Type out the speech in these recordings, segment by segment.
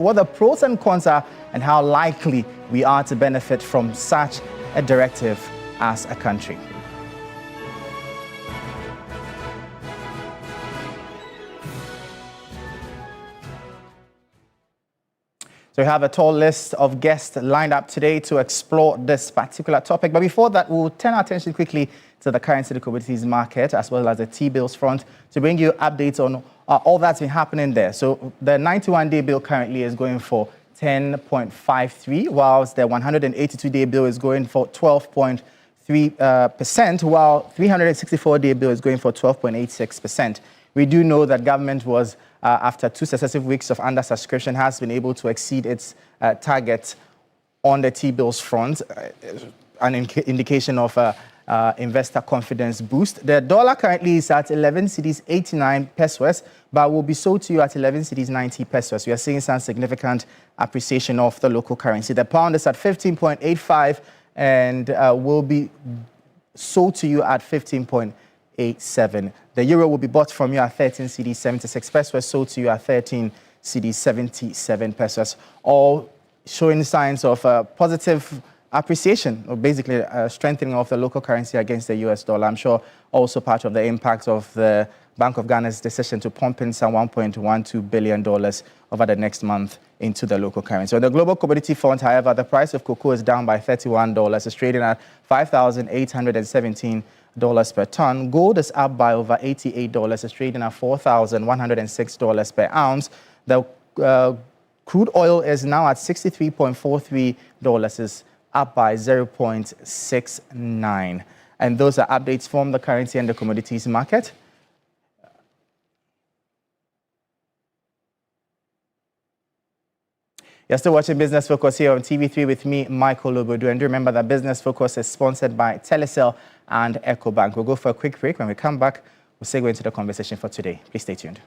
what the pros and cons are and how likely we are to benefit from such a directive as a country. So we have a tall list of guests lined up today to explore this particular topic. But before that, we'll turn our attention quickly to the currency and commodities market as well as the T-bills front to bring you updates on all that's been happening there. So the 91-day bill currently is going for 10.53, whilst the 182-day bill is going for 12.3%, while 364-day bill is going for 12.86%. We do know that government was, after 2 successive weeks of under subscription, has been able to exceed its target on the T-bills front, an indication of investor confidence boost. The dollar currently is at 11 cedis 89 pesos, but will be sold to you at 11 cedis 90 pesos. We are seeing some significant appreciation of the local currency. The pound is at 15.85 and will be sold to you at 15.87. The euro will be bought from you at 13 cedis 76 pesos, sold to you at 13 cedis 77 pesos, all showing signs of positive appreciation, or basically strengthening of the local currency against the US dollar. I'm sure also part of the impact of the Bank of Ghana's decision to pump in some $1.12 billion over the next month into the local currency. On the global commodity front, however, the price of cocoa is down by $31. It's trading at $5,817 per ton. Gold is up by over $88. It's trading at $4,106 per ounce. The crude oil is now at $63.43. It's up by 0.69. And those are updates from the currency and the commodities market. You're still watching Business Focus here on TV3 with me, Michael Ogbodu. And remember that Business Focus is sponsored by Telecel and EcoBank. We'll go for a quick break. When we come back, we'll segue into the conversation for today. Please stay tuned.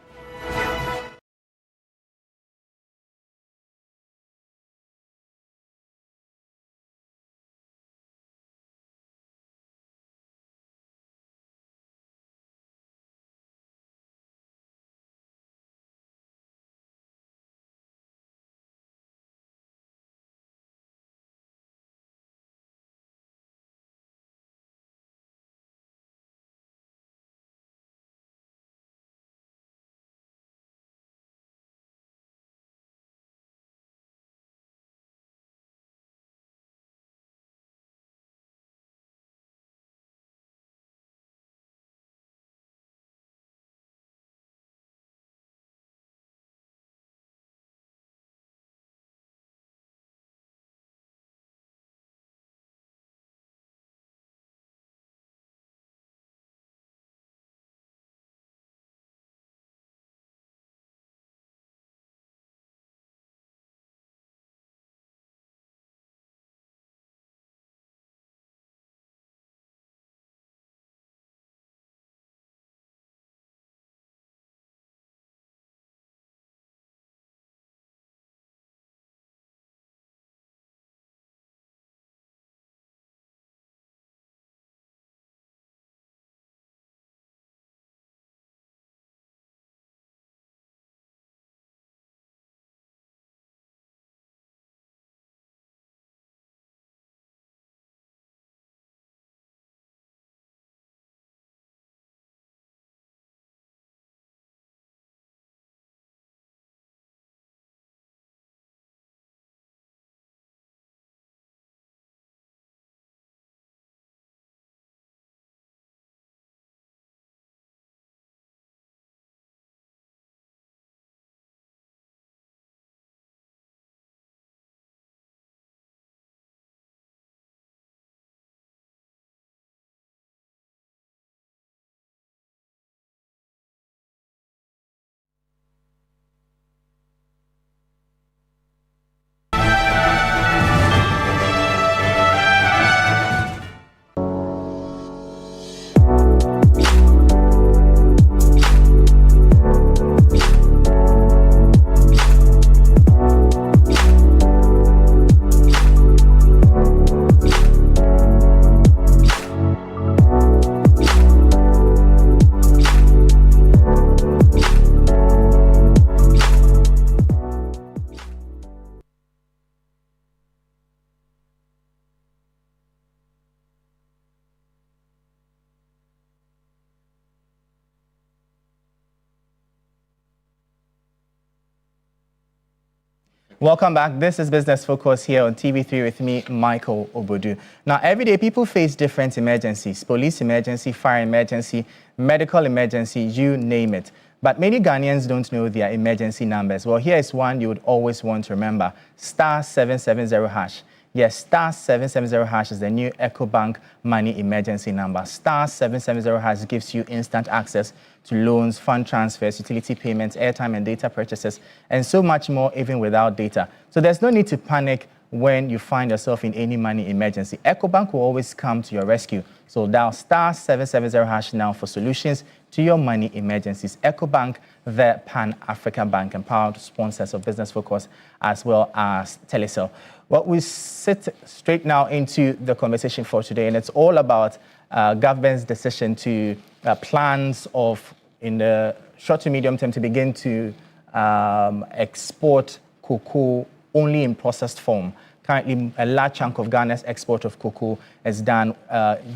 Welcome back. This is Business Focus here on TV3 with me, Michael Ogbodu. Now, every day people face different emergencies: police emergency, fire emergency, medical emergency, you name it. But many Ghanaians don't know their emergency numbers. Well, here is one you would always want to remember: *770#. Yes, *770# is the new EcoBank money emergency number. *770# gives you instant access to loans, fund transfers, utility payments, airtime and data purchases, and so much more even without data. So there's no need to panic when you find yourself in any money emergency. EcoBank will always come to your rescue. So dial *770# now for solutions to your money emergencies. EcoBank, the Pan-African Bank, and proud sponsors of Business Focus as well as Telecel. Well, we sit straight now into the conversation for today, and it's all about government's decision to plans of, in the short to medium term, to begin to export cocoa only in processed form. Currently, a large chunk of Ghana's export of cocoa is done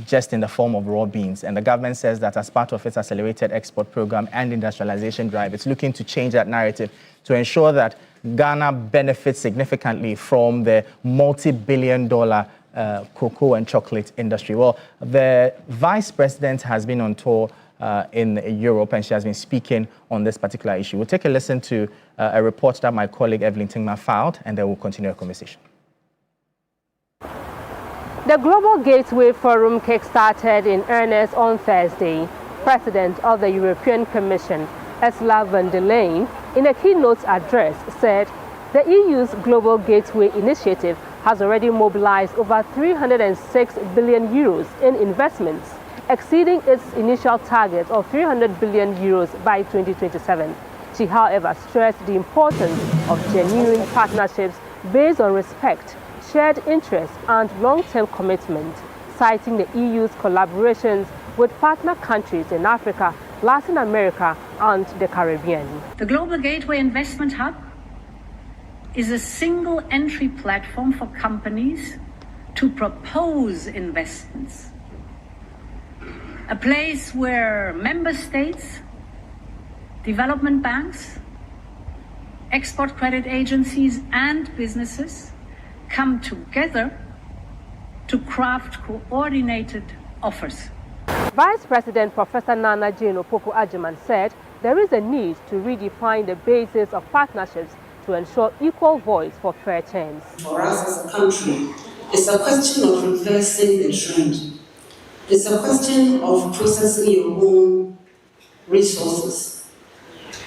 just in the form of raw beans. And the government says that as part of its accelerated export program and industrialization drive, it's looking to change that narrative to ensure that Ghana benefits significantly from the multi-billion-dollar cocoa and chocolate industry. Well, the vice president has been on tour in Europe, and she has been speaking on this particular issue. We'll take a listen to a report that my colleague Evelyn Tingma filed, and then we'll continue our conversation. The Global Gateway Forum kick-started in earnest on Thursday. President of the European Commission, Ursula von der Leyen, in a keynote address said the EU's Global Gateway initiative has already mobilized over 306 billion euros in investments, exceeding its initial target of 300 billion euros by 2027. She, however, stressed the importance of genuine partnerships based on respect, shared interests and long-term commitment, citing the EU's collaborations with partner countries in Africa, Latin America and the Caribbean. The Global Gateway Investment Hub is a single entry platform for companies to propose investments. A place where member states, development banks, export credit agencies and businesses come together to craft coordinated offers. Vice President Professor Nana Jane Opoku-Agyeman said there is a need to redefine the basis of partnerships to ensure equal voice for fair terms. For us as a country, it's a question of reversing the trend. It's a question of processing your own resources,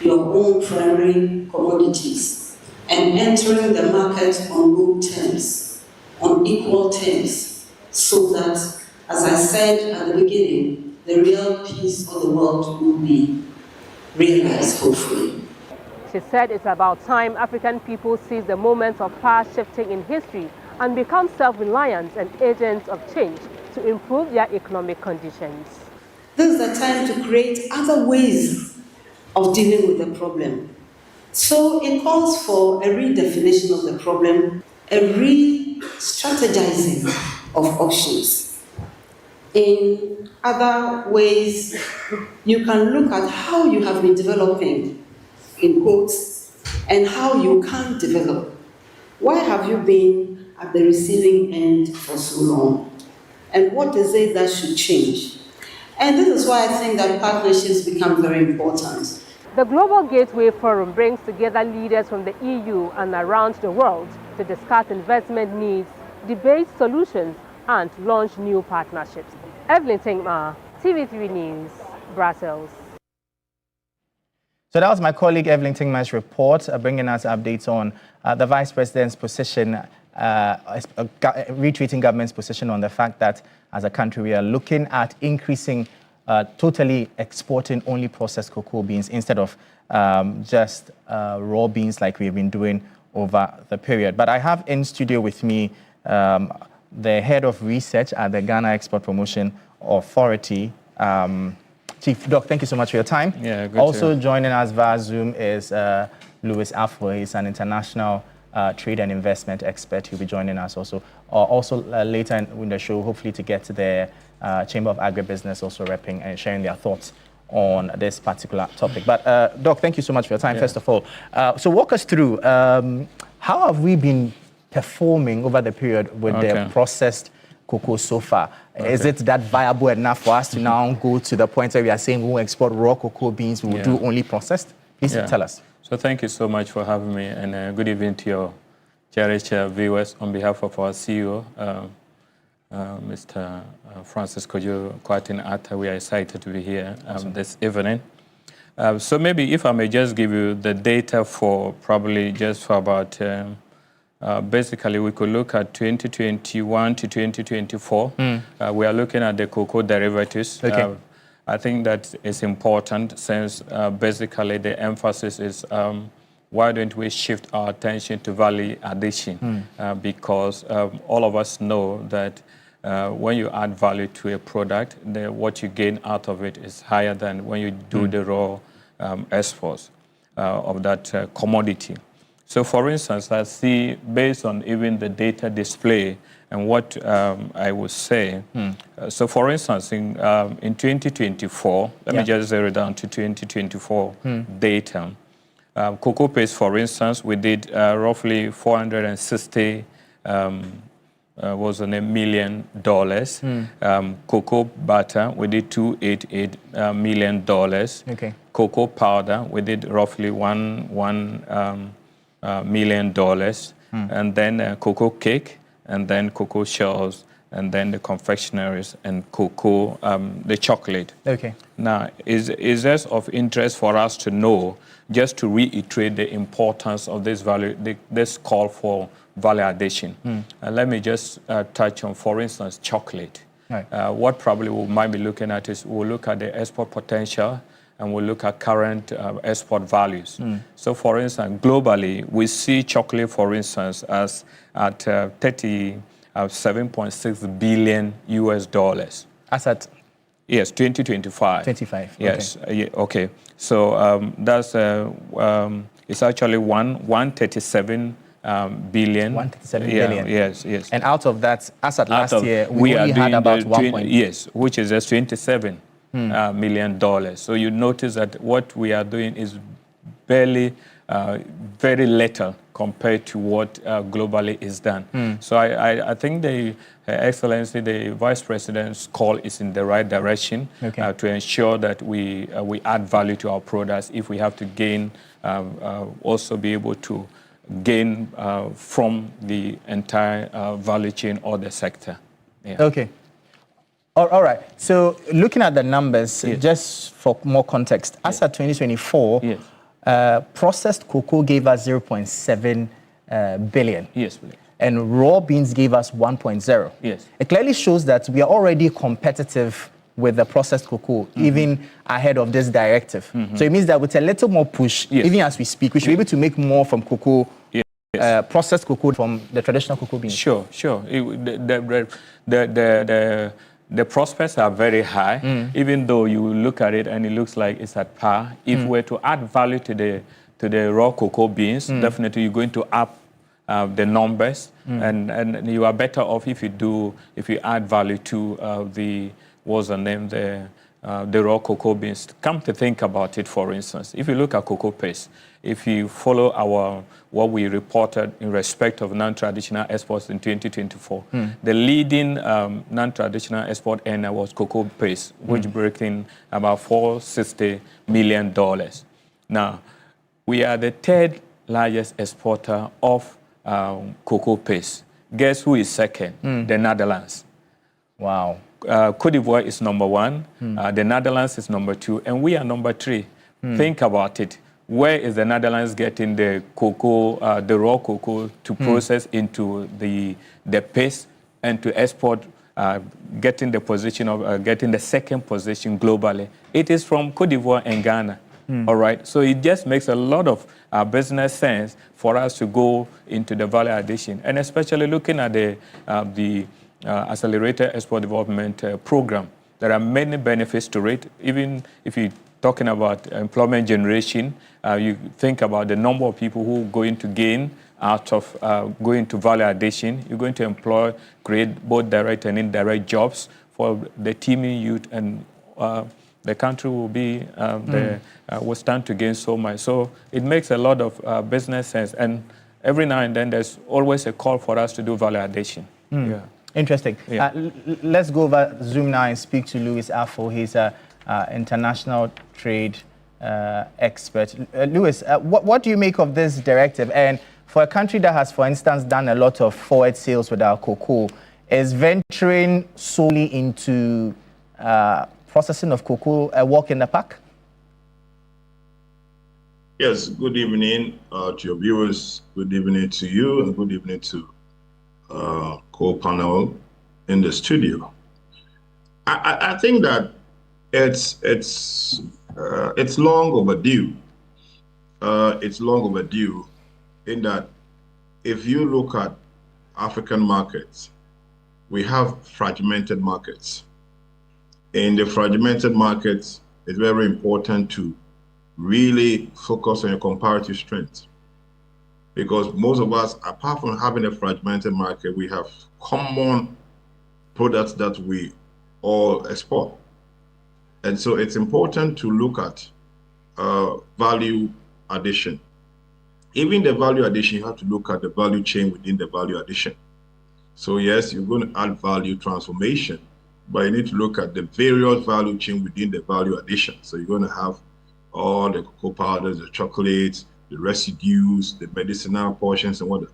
your own primary commodities, and entering the market on good terms, on equal terms, so that, as I said at the beginning, the real peace of the world will be realized, hopefully. She said it's about time African people seize the moments of power shifting in history and become self-reliant and agents of change to improve their economic conditions. This is the time to create other ways of dealing with the problem. So it calls for a redefinition of the problem, a re-strategizing of options. In other ways, you can look at how you have been developing, in quotes, and how you can develop. Why have you been at the receiving end for so long? And what is it that should change? And this is why I think that partnerships become very important. The Global Gateway Forum brings together leaders from the EU and around the world to discuss investment needs, debate solutions, and launch new partnerships. Evelyn Tingma, TV3 News, Brussels. So that was my colleague Evelyn Tingma's report, bringing us updates on the Vice President's position, retreating government's position on the fact that as a country we are looking at increasing, totally exporting only processed cocoa beans instead of just raw beans like we've been doing over the period. But I have in studio with me the head of research at the Ghana Export Promotion Authority. Chief Doc, thank you so much for your time. Yeah, good. Also joining us via Zoom is Louis Afro. He's an international trade and investment expert. He'll be joining us also. Later in the show, hopefully to get to the Chamber of Agribusiness also repping and sharing their thoughts on this particular topic. But Doc, thank you so much for your time, first of all. So walk us through, how How have we been performing over the period with the processed cocoa so far? Is it that viable enough for us to now go to the point where we are saying we will export raw cocoa beans, we will do only processed? Please tell us. So thank you so much for having me, and good evening to your cherished viewers. On behalf of our CEO, Mr. Francis Kojo Kwatin-Atta, we are excited to be here this evening. So maybe if I may just give you the data for probably just for about, basically we could look at 2021 to 2024. We are looking at the cocoa derivatives. I think that is important since basically the emphasis is why don't we shift our attention to value addition? Because all of us know that when you add value to a product, what you gain out of it is higher than when you do the raw exports of that commodity. So for instance, I see based on even the data display and what I would say, so for instance, in 2024, let me just zero down to 2024 data. Cocoa paste, for instance, we did roughly 460 was on $1 million. Cocoa butter, we did $288 million. Cocoa powder, we did roughly $1 million. And then cocoa cake, and then cocoa shells, and then the confectionaries and cocoa, the chocolate. Now, is this of interest for us to know, just to reiterate the importance of this value, this call for value addition. Let me just touch on, for instance, chocolate. What probably we might be looking at is we'll look at the export potential and we'll look at current export values. So for instance, globally, we see chocolate, for instance, as at 37.6 billion US dollars. As at? Yes, 2025. 25. Yes. Okay. So that's it's actually 137 billion. 137 billion. Yes. And out of that, as at last year, we only had about 1 Yes, which is just $27 million. So you notice that what we are doing is barely, very little compared to what globally is done. So I think the Excellency, the Vice President's call is in the right direction to ensure that we add value to our products. If we have to gain, also be able to gain from the entire value chain or the sector. All right. So looking at the numbers, just for more context, as at 2024, processed cocoa gave us 0.7 billion. And raw beans gave us 1.0. It clearly shows that we are already competitive with the processed cocoa, even ahead of this directive. So it means that with a little more push, even as we speak, we should be able to make more from cocoa, processed cocoa from the traditional cocoa beans. Sure. The prospects are very high, even though you look at it and it looks like it's at par. If we're to add value to the raw cocoa beans, definitely you're going to up the numbers, and you are better off if you add value to the raw cocoa beans. Come to think about it, for instance, if you look at cocoa paste, if you follow what we reported in respect of non-traditional exports in 2024, the leading non-traditional export earner was cocoa paste, which brought in about $460 million. Now, we are the third largest exporter of cocoa paste. Guess who is second? The Netherlands. Wow. Cote d'Ivoire is number 1, the Netherlands is number 2, and we are number 3. Think about it. Where is the Netherlands getting the cocoa, the raw cocoa, to process into the paste and to export, getting the position of getting the second position globally? It is from Cote d'Ivoire and Ghana. All right, so it just makes a lot of business sense for us to go into the value addition, and especially looking at the Accelerated Export Development Program. There are many benefits to it. Even if you're talking about employment generation, you think about the number of people who are going to gain out of going to value addition. You're going to create both direct and indirect jobs for the teeming youth, and the country will be will stand to gain so much. So it makes a lot of business sense. And every now and then there's always a call for us to do value addition. Yeah. Interesting. Yeah. Let's go over Zoom now and speak to Louis Afo. He's an international trade expert. Louis, what do you make of this directive? And for a country that has, for instance, done a lot of forward sales with our cocoa, is venturing solely into processing of cocoa a walk in the park? Yes, good evening to your viewers. Good evening to you, and good evening to co-panel in the studio. I think that it's long overdue. It's long overdue in that if you look at African markets, we have fragmented markets. In the fragmented markets, it's very important to really focus on your comparative strength. Because most of us, apart from having a fragmented market, we have common products that we all export. And so it's important to look at value addition. Even the value addition, you have to look at the value chain within the value addition. So yes, you're going to add value transformation, but you need to look at the various value chain within the value addition. So you're going to have all the cocoa powders, the chocolates, the residues, the medicinal portions and whatnot.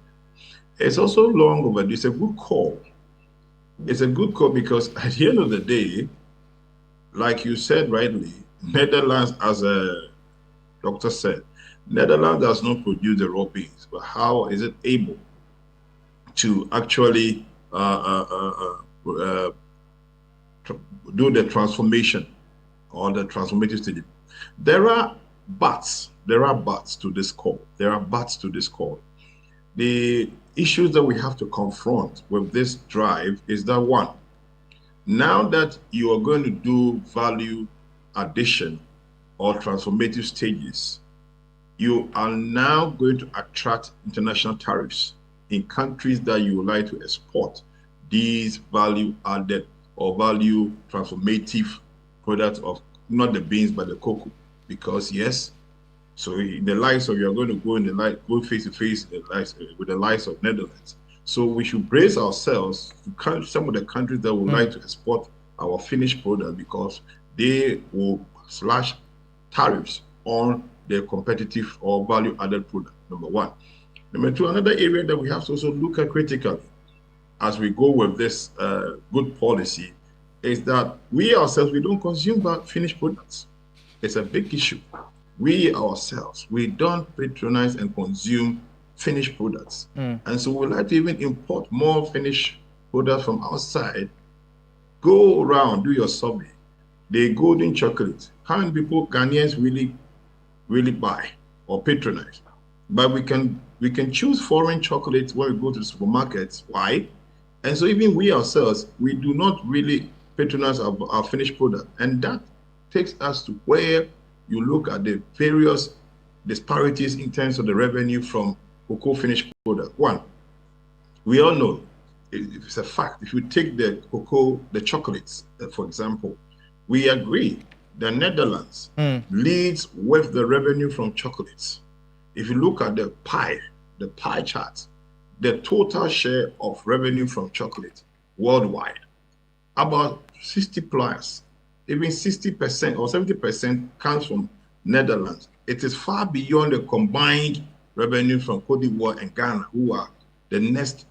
It's also long overdue. It's a good call. It's a good call because at the end of the day, like you said rightly, Netherlands, as a doctor said, Netherlands does not produce the raw beans, but how is it able to actually do the transformation or the transformative stage? There are buts to this call. The issues that we have to confront with this drive is that one, now that you are going to do value addition or transformative stages, you are now going to attract international tariffs in countries that you would like to export these value added or value transformative products of not the beans but the cocoa. Because yes, so in the likes of, you're going to go face to face with the likes of Netherlands. So we should brace ourselves to some of the countries that would like to export our finished product because they will slash tariffs on their competitive or value added product, number one. Number two, another area that we have to also look at critically as we go with this good policy is that we ourselves, we don't consume finished products. It's a big issue. We ourselves, we don't patronize and consume finished products. And so we like to even import more finished products from outside. Go around, do your survey. The golden chocolate, how many people Ghanaians really buy or patronize? But we can choose foreign chocolates when we go to the supermarkets. Why? And so even we ourselves, we do not really patronize our finished product. And that takes us to where you look at the various disparities in terms of the revenue from cocoa finished product. One, we all know, it's a fact, if you take the cocoa, the chocolates, for example, we agree the Netherlands leads with the revenue from chocolates. If you look at the pie chart, the total share of revenue from chocolate worldwide, about 60 plus, even 60% or 70% comes from Netherlands. It is far beyond the combined revenue from Cote d'Ivoire and Ghana, who are the next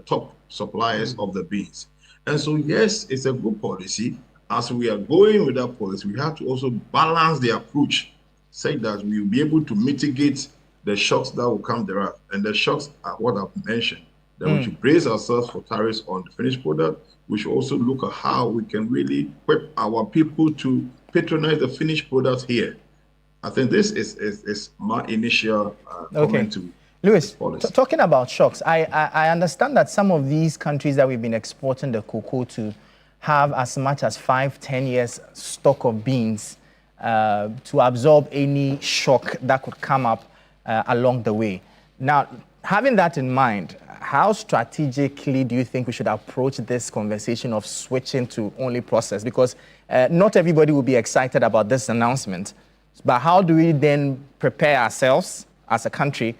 top suppliers of the beans. And so, yes, it's a good policy. As we are going with that policy, we have to also balance the approach, say that we will be able to mitigate the shocks that will come thereafter. And the shocks are what I've mentioned, that we should brace ourselves for tariffs on the finished product. We should also look at how we can really equip our people to patronize the finished products here. I think this is my initial comment to Louis, talking about shocks, I understand that some of these countries that we've been exporting the cocoa to have as much as 5-10 years stock of beans to absorb any shock that could come up along the way. Now, having that in mind, how strategically do you think we should approach this conversation of switching to only processed? Because not everybody will be excited about this announcement, but how do we then prepare ourselves as a country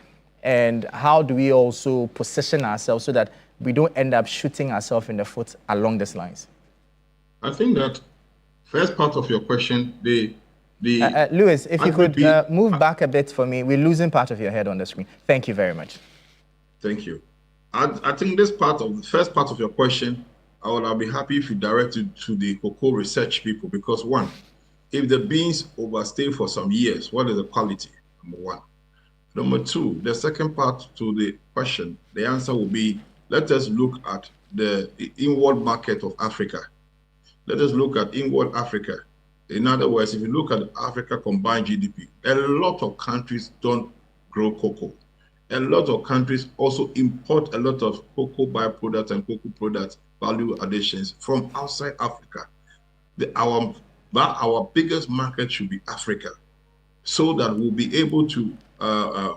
And how do we also position ourselves so that we don't end up shooting ourselves in the foot along these lines? I think that first part of your question, Lewis, if you could move back a bit for me. We're losing part of your head on the screen. Thank you very much. Thank you. I think this part of the first part of your question, I'll be happy if you direct it to the cocoa research people, because one, if the beans overstay for some years, what is the quality? Number one. Number two, the second part to the question, the answer will be, let us look at the inward market of Africa. Let us look at inward Africa. In other words, if you look at Africa combined GDP, a lot of countries don't grow cocoa. A lot of countries also import a lot of cocoa byproducts and cocoa products, value additions from outside Africa. Our biggest market should be Africa, so that we'll be able to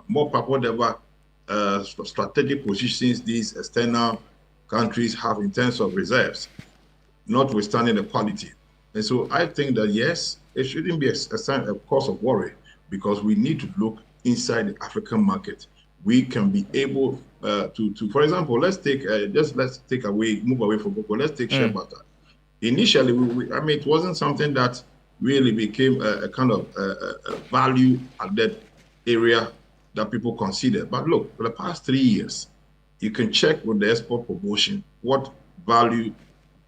more whatever strategic positions these external countries have in terms of reserves, notwithstanding the quality. And so I think that, yes, it shouldn't be a cause of worry, because we need to look inside the African market. We can be able to, for example, let's move away from cocoa. Let's take shea butter. Initially, it wasn't something that really became a kind of a value-added area that people considered. But look, for the past 3 years, you can check with the export promotion what value,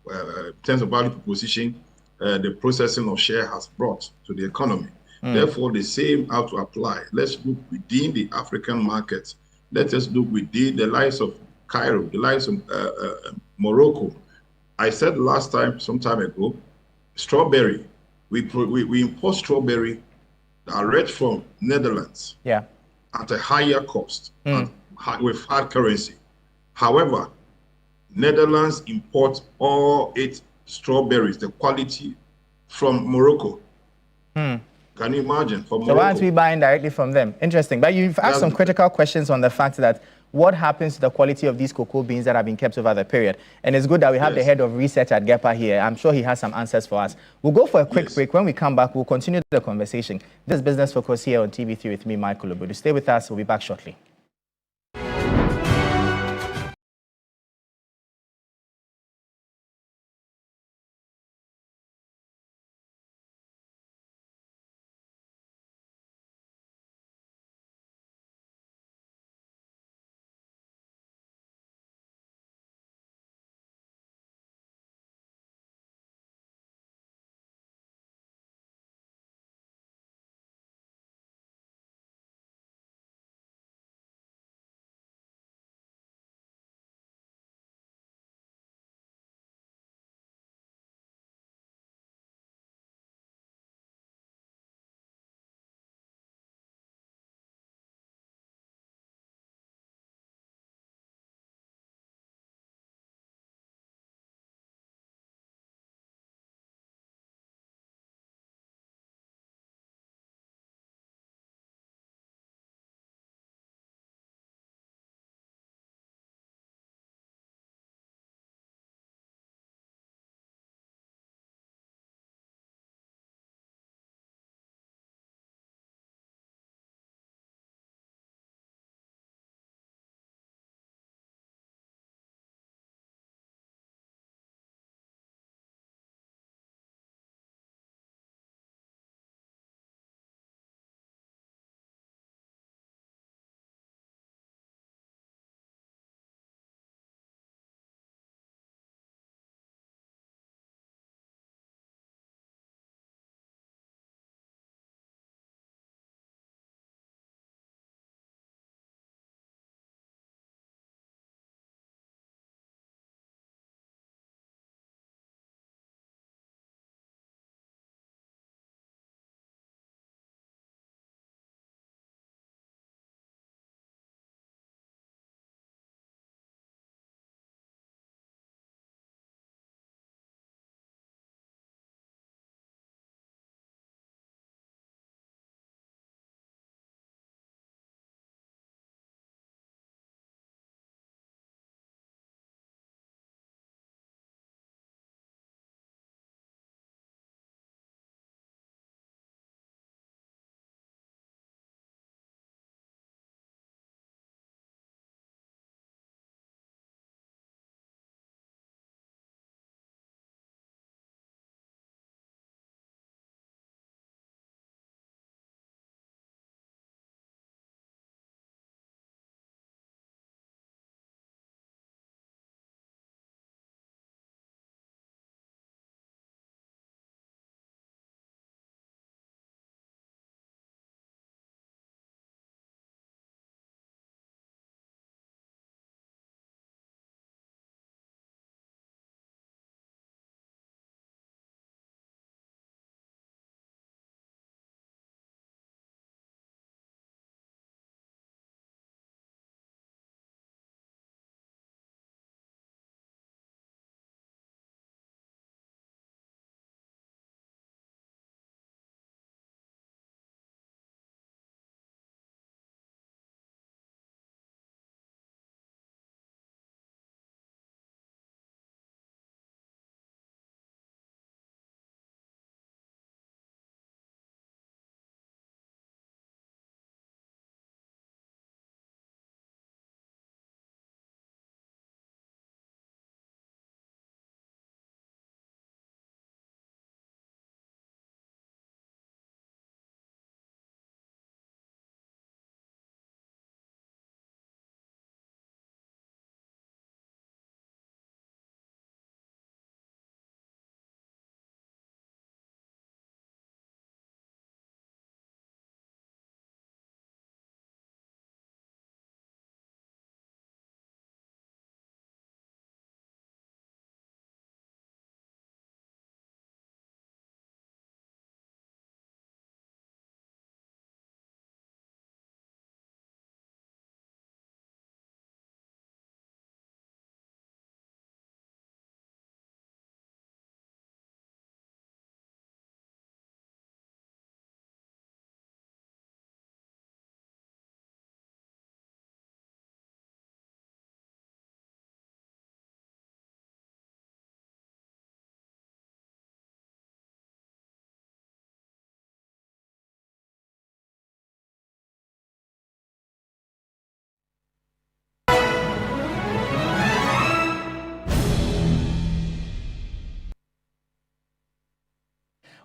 in terms of value proposition, the processing of shea has brought to the economy. Therefore, the same have to apply. Let's look within the African market. Let us look within the likes of Cairo, the likes of Morocco. I said some time ago, strawberry. We import strawberry direct from Netherlands at a higher cost and with hard currency. However, Netherlands import all its strawberries, the quality, from Morocco. Can you imagine? From Morocco. So why aren't we buying directly from them? Interesting. But you've asked some critical questions on the fact that what happens to the quality of these cocoa beans that have been kept over the period. And it's good that we have the head of research at GEPA here. I'm sure he has some answers for us. We'll go for a quick break. When we come back, we'll continue the conversation. This is Business Focus here on TV3 with me, Michael Ogbodu. Stay with us. We'll be back shortly.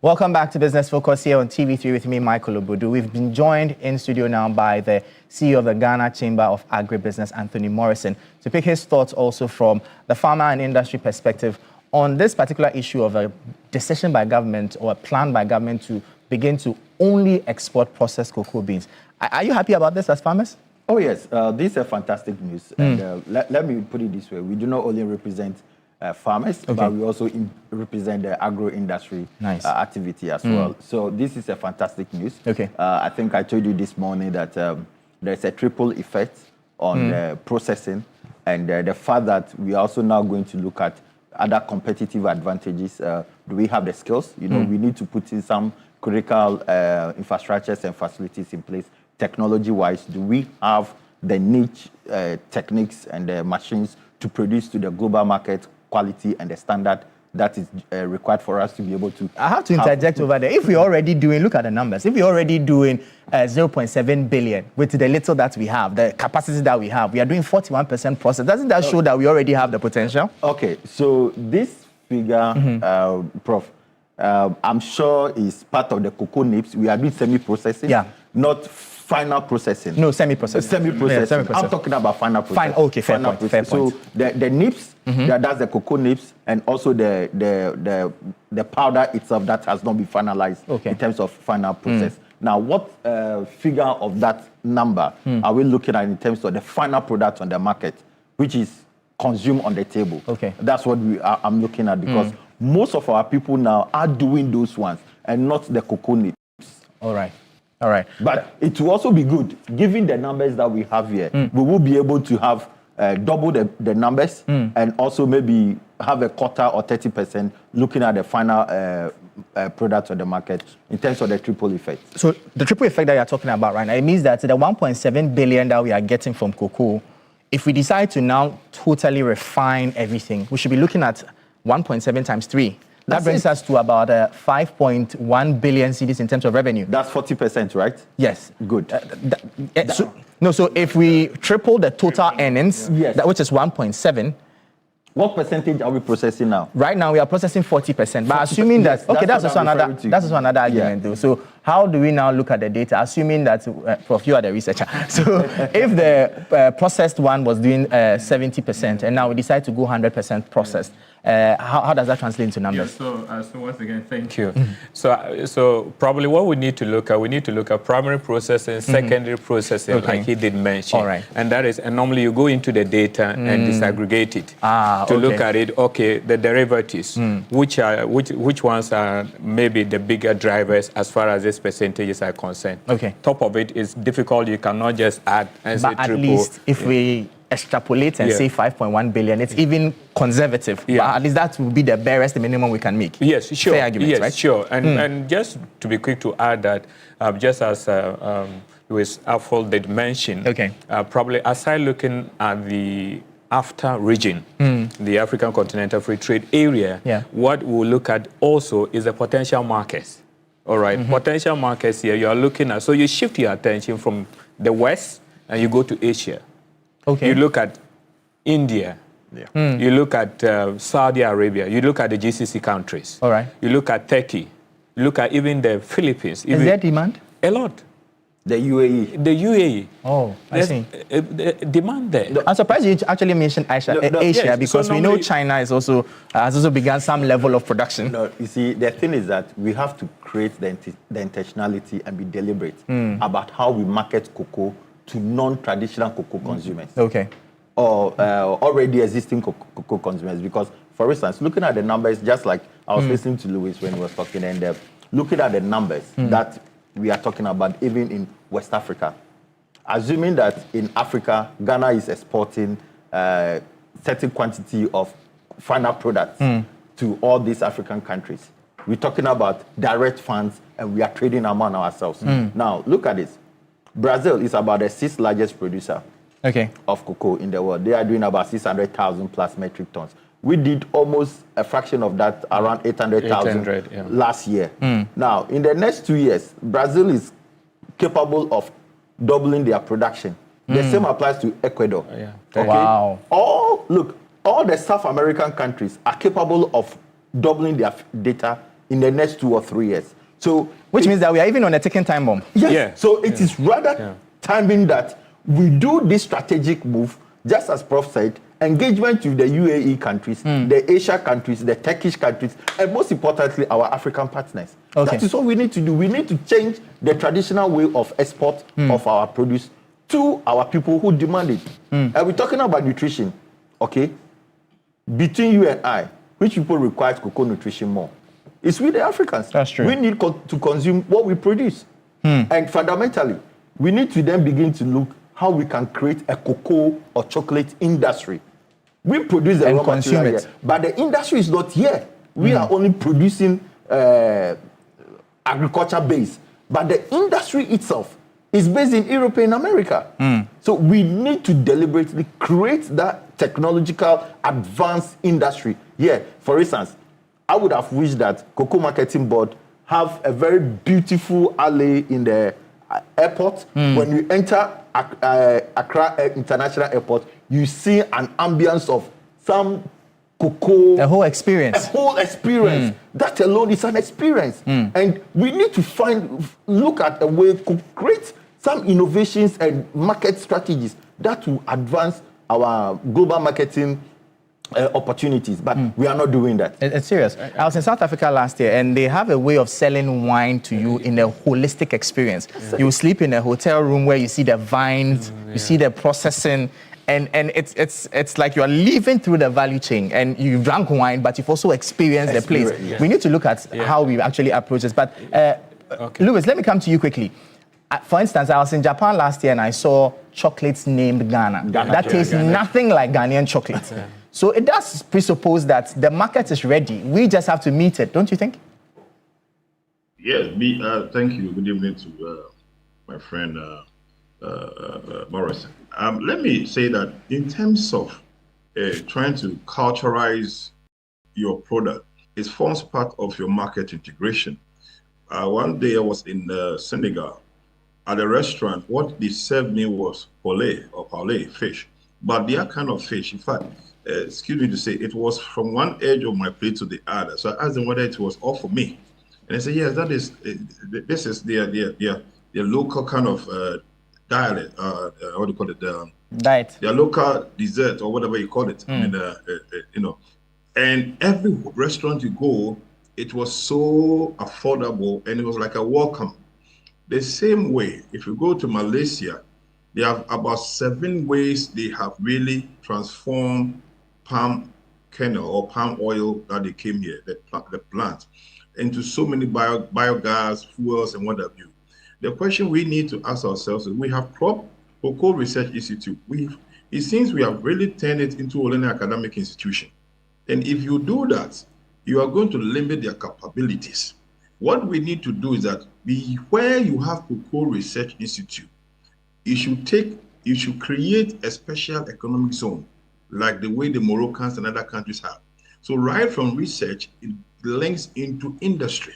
Welcome back to Business Focus here on TV3 with me, Michael Ogbodu. We've been joined in studio now by the CEO of the Ghana Chamber of Agribusiness, Anthony Morrison, to pick his thoughts also from the farmer and industry perspective on this particular issue of a decision by government or a plan by government to begin to only export processed cocoa beans. Are you happy about this as farmers? Oh, yes. This is a fantastic news. And let me put it this way. We do not only represent farmers, but we also represent the agro-industry activity as well. So this is a fantastic news. Okay. I think I told you this morning that there's a triple effect on the processing, and the fact that we are also now going to look at other competitive advantages. Do we have the skills? You know, we need to put in some critical infrastructures and facilities in place. Technology-wise, do we have the niche techniques and the machines to produce to the global market quality and the standard that is required for us to be able to... I have to interject over there. If we're already doing, look at the numbers, if we're already doing 0.7 billion with the little that we have, the capacity that we have, we are doing 41% process. Doesn't that show that we already have the potential? Okay, so this figure, Prof, I'm sure is part of the cocoa nips. We are doing semi-processing, not final processing. No, semi-processing. Semi-processing. Yeah, semi-processing. I'm talking about final processing. Okay, fair point. Fair point. So the nips, that's the cocoa nips, and also the powder itself that has not been finalized in terms of final process. Now, what figure of that number are we looking at in terms of the final product on the market, which is consumed on the table? Okay. That's what I'm looking at, because most of our people now are doing those ones and not the cocoa nips. All right. All right. But it will also be good, given the numbers that we have here, we will be able to have double the numbers and also maybe have a quarter or 30% looking at the final product on the market in terms of the triple effect. So the triple effect that you're talking about right now, it means that the 1.7 billion that we are getting from cocoa, if we decide to now totally refine everything, we should be looking at 1.7 times 3. That brings us to about 5.1 billion cedis in terms of revenue. That's 40%, right? Yes. Good. So if we triple the total earnings, which is 1.7. What percentage are we processing now? Right now, we are processing 40%. But assuming that, that's also another argument, though. So how do we now look at the data? Assuming that, Prof, you are the researcher. So if the processed one was doing 70%, and now we decide to go 100% processed, how does that translate into numbers? Yeah, so once again, thank you. So probably what we need to look at, primary processing, secondary processing, like he did mention. All right. And that is, and normally you go into the data and disaggregate it to look at it. Okay, the derivatives, which ones are maybe the bigger drivers as far as these percentages are concerned. Okay. Top of it is difficult. You cannot just add and say triple. But at least if we extrapolate and say 5.1 billion, it's even conservative. But at least that will be the barest, the minimum we can make. Yes, sure. Fair argument, right? Sure. And just to be quick to add that, just as Louis Affle did mention, probably aside looking at the AFTA region, the African Continental Free Trade Area, what we'll look at also is the potential markets. All right, potential markets here you are looking at. So you shift your attention from the West and you go to Asia. Okay. You look at India. You look at Saudi Arabia. You look at the GCC countries. All right. You look at Turkey. You look at even the Philippines. Is there demand? A lot. The UAE. The UAE. Oh, I see. Demand there. I'm surprised you actually mentioned Asia, because we know China is also has also begun some level of production. No, you see, the thing is that we have to create the intentionality and be deliberate about how we market cocoa to non-traditional cocoa consumers. Okay. Or already existing cocoa consumers. Because, for instance, looking at the numbers, just like I was listening to Louis when he was talking, and looking at the numbers that we are talking about, even in West Africa, assuming that in Africa, Ghana is exporting certain quantity of final products to all these African countries. We're talking about direct funds, and we are trading among ourselves. Now, look at this. Brazil is about the 6th largest producer of cocoa in the world. They are doing about 600,000 plus metric tons. We did almost a fraction of that, around 800,000 last year. Now, in the next 2 years, Brazil is capable of doubling their production. The same applies to Ecuador. Wow. All the South American countries are capable of doubling their data in the next 2 or 3 years. So, which means that we are even on a ticking time bomb. Yes. Yeah. So it is rather timing that we do this strategic move, just as Prof said, engagement with the UAE countries, the Asia countries, the Turkish countries, and most importantly, our African partners. Okay. That is what we need to do. We need to change the traditional way of export of our produce to our people who demand it. And we're talking about nutrition, okay? Between you and I, which people require cocoa nutrition more? It's with the Africans. That's true. We need to consume what we produce. And fundamentally, we need to then begin to look how we can create a cocoa or chocolate industry. We produce the And raw consume material it. here, but the industry is not here. We are only producing agriculture base, but the industry itself is based in Europe and America. So we need to deliberately create that technological advanced industry. Yeah, for instance, I would have wished that Cocoa Marketing Board have a very beautiful alley in the airport. When you enter Accra International Airport, you see an ambience of some cocoa. The whole experience. A whole experience. That alone is an experience. And we need to look at a way to create some innovations and market strategies that will advance our global marketing opportunities, but we are not doing that. It's serious. I was in South Africa last year, and they have a way of selling wine to you in a holistic experience. You sleep in a hotel room where you see the vines, you see the processing, and it's like you are living through the value chain, and you drank wine, but you've also experienced the place. Yes. We need to look at how we actually approach this. But Lewis, let me come to you quickly. For instance, I was in Japan last year, and I saw chocolates named Ghana. That tastes nothing like Ghanaian chocolate. So it does presuppose that the market is ready. We just have to meet it, don't you think? Yes, thank you. Good evening to my friend Morrison. Let me say that in terms of trying to culturalize your product, it forms part of your market integration. One day I was in Senegal at a restaurant. What they served me was poulet fish, but their kind of fish, in fact, excuse me to say, it was from one edge of my plate to the other. So I asked them whether it was all for me. And they said, yes, this is their local kind of dialect, what do you call it? Diet. Their local dessert or whatever you call it. I mean, and every restaurant you go, it was so affordable and it was like a welcome. The same way, if you go to Malaysia, they have about 7 ways they have really transformed palm kernel or palm oil that they came here, the plant, into so many biogas, fuels, and what have you. The question we need to ask ourselves is, we have Cocoa Research Institute. It seems we have really turned it into an academic institution. And if you do that, you are going to limit their capabilities. What we need to do is that where you have Cocoa Research Institute, you should create a special economic zone, like the way the Moroccans and other countries have. So right from research, it links into industry.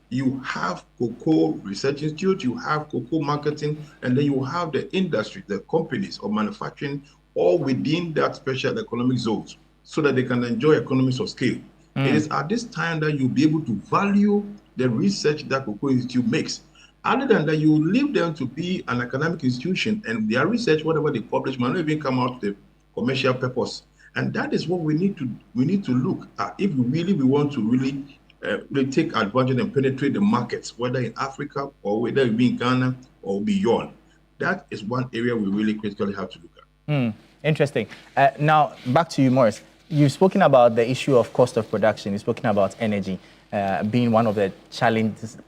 You have Cocoa Research Institute, you have cocoa marketing, and then you have the industry, the companies or manufacturing, all within that special economic zones, so that they can enjoy economies of scale. It is at this time that you'll be able to value the research that Cocoa Institute makes. Other than that, you leave them to be an academic institution, and their research, whatever they publish, might not even come out to the commercial purpose. And that is what we need to look at if we want to really take advantage and penetrate the markets, whether in Africa or whether it be in Ghana or beyond. That is one area we really critically have to look at. Interesting. Now, back to you, Morris. You've spoken about the issue of cost of production. You've spoken about energy being one of the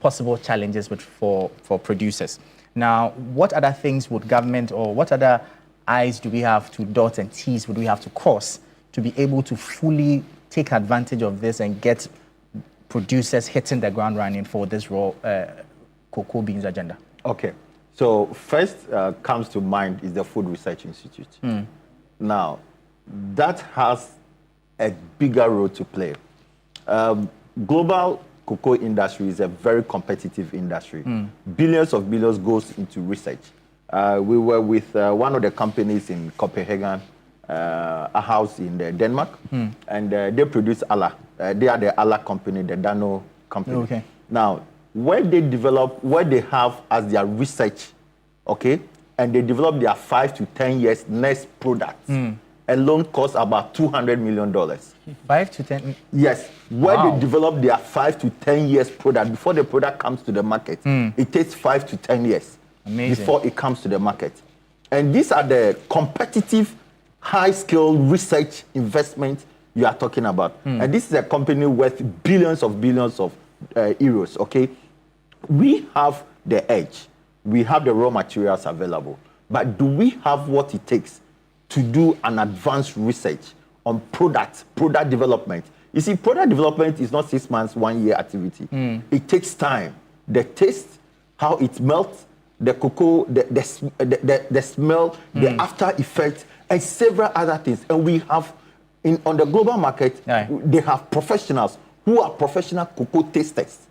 possible challenges for producers. Now, what other things would government, or what other I's do we have to dot and T's would we have to cross to be able to fully take advantage of this and get producers hitting the ground running for this raw cocoa beans agenda? Okay. So first comes to mind is the Food Research Institute. Now, that has a bigger role to play. Global cocoa industry is a very competitive industry. Billions of billions goes into research. We were with one of the companies in Copenhagen, a house in Denmark, and they produce Allah. They are the Allah company, the Dano company. Okay. Now, when they have as their research, okay, and they develop their 5 to 10 years next products, alone costs about $200 million. 5 to 10? Yes. Where they develop their 5 to 10 years product, before the product comes to the market, it takes 5 to 10 years before it comes to the market. And these are the competitive, high-scale research investment you are talking about. And this is a company worth billions of euros, okay? We have the edge. We have the raw materials available. But do we have what it takes to do an advanced research on product development? You see, product development is not 6 months, 1 year activity. It takes time. The taste, how it melts, the cocoa, the smell, the after effect, and several other things. And we have, on the global market, they have professionals who are professional cocoa tasters.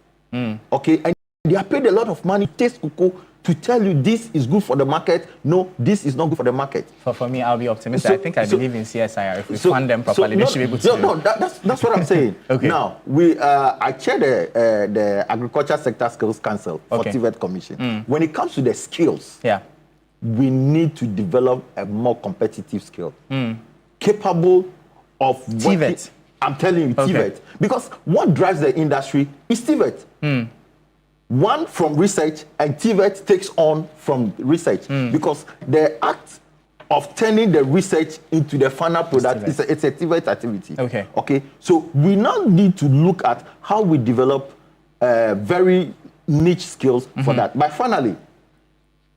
Okay, and they are paid a lot of money to taste cocoa to tell you this is good for the market. No, this is not good for the market. For me, I'll be optimistic. I think I believe in CSIR. If we fund them properly, they should be able to. No, that's what I'm saying. Okay. Now, I chair the Agriculture Sector Skills Council for TVET Commission. When it comes to the skills, we need to develop a more competitive skill, capable of TVET. I'm telling you, TVET. Because what drives the industry is TVET. One from research, and TVET takes on from research. Because the act of turning the research into the final product it's a TVET activity. Okay. So we now need to look at how we develop very niche skills for that. But finally,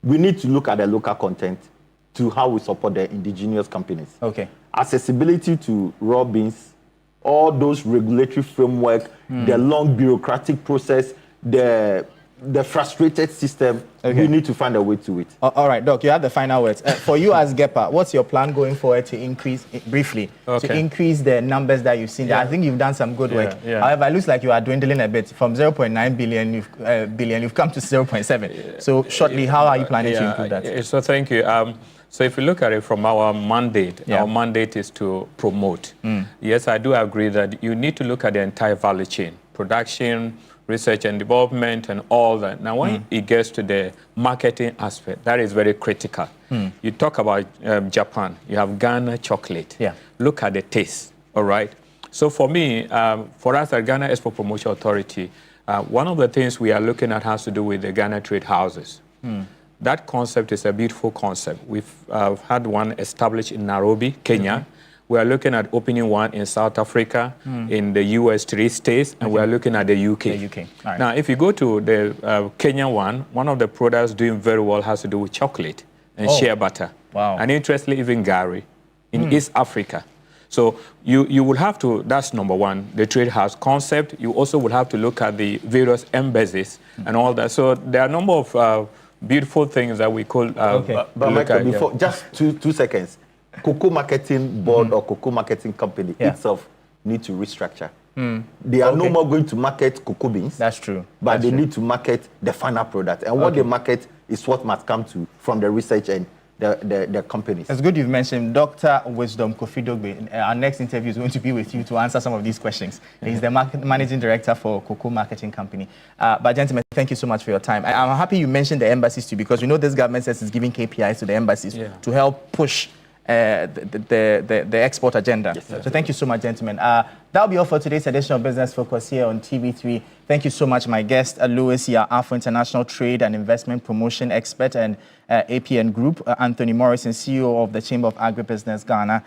we need to look at the local content to how we support the indigenous companies. Accessibility to raw beans, all those regulatory framework, the long bureaucratic process, the frustrated system, we need to find a way to it. All right, Doc, you have the final words. For you as GEPA, what's your plan going forward to increase, briefly, to increase the numbers that you've seen? I think you've done some good work. However, it looks like you are dwindling a bit. From 0.9 billion, you've come to 0.7. So shortly, how are you planning to improve that? So thank you. So if you look at it from our mandate, our mandate is to promote. Yes, I do agree that you need to look at the entire value chain, production, research and development and all that. Now, when it gets to the marketing aspect, that is very critical. You talk about Japan, you have Ghana chocolate. Look at the taste, all right? So for me, for us at Ghana Export Promotion Authority, one of the things we are looking at has to do with the Ghana trade houses. That concept is a beautiful concept. We've had one established in Nairobi, Kenya. We are looking at opening one in South Africa, in the US 3 states, and we are looking at the UK. Now, if you go to the Kenya one of the products doing very well has to do with chocolate and shea butter. And interestingly, even Gary in East Africa. So you will have to, that's number one, the trade house concept. You also will have to look at the various embassies and all that. So there are a number of beautiful things that we could but Michael, before, just two seconds. Cocoa marketing board or cocoa marketing company itself need to restructure. They are no more going to market cocoa beans. That's true. But they need to market the final product. And what they market is what must come from the research and the companies. It's good you've mentioned Dr. Wisdom Kofi-Dogbe. Our next interview is going to be with you to answer some of these questions. He's the managing director for Cocoa Marketing Company. But gentlemen, thank you so much for your time. I'm happy you mentioned the embassies too, because we know this government says it's giving KPIs to the embassies to help push the export agenda. So thank you so much, gentlemen. That'll be all for today's edition of Business Focus here on TV3. Thank you so much, my guest, Louis, your Afro International Trade and Investment Promotion Expert and APN Group, Anthony Morrison, CEO of the Chamber of Agribusiness Ghana,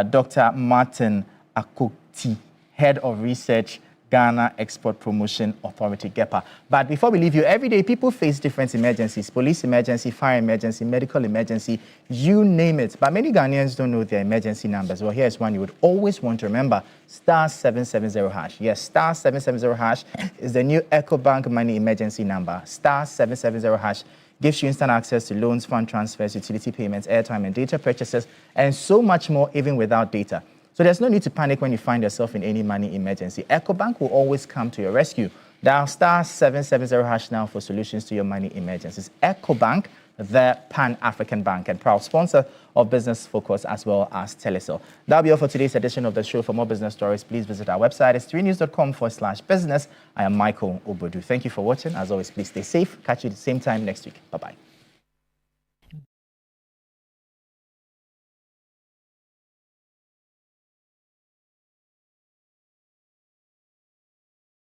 Dr. Martin Akokti, Head of Research, Ghana Export Promotion Authority, GEPA. But before we leave you, every day people face different emergencies: police emergency, fire emergency, medical emergency, you name it. But many Ghanaians don't know their emergency numbers. Well, here's one you would always want to remember: *770#. Yes, *770# is the new EcoBank Money Emergency number. *770# gives you instant access to loans, fund transfers, utility payments, airtime and data purchases, and so much more, even without data. So there's no need to panic when you find yourself in any money emergency. EcoBank will always come to your rescue. Dial *770# now for solutions to your money emergencies. EcoBank, the Pan-African Bank and proud sponsor of Business Focus as well as Telecel. That'll be all for today's edition of the show. For more business stories, please visit our website. It's 3news.com/business. I am Michael Ogbodu. Thank you for watching. As always, please stay safe. Catch you at the same time next week. Bye-bye.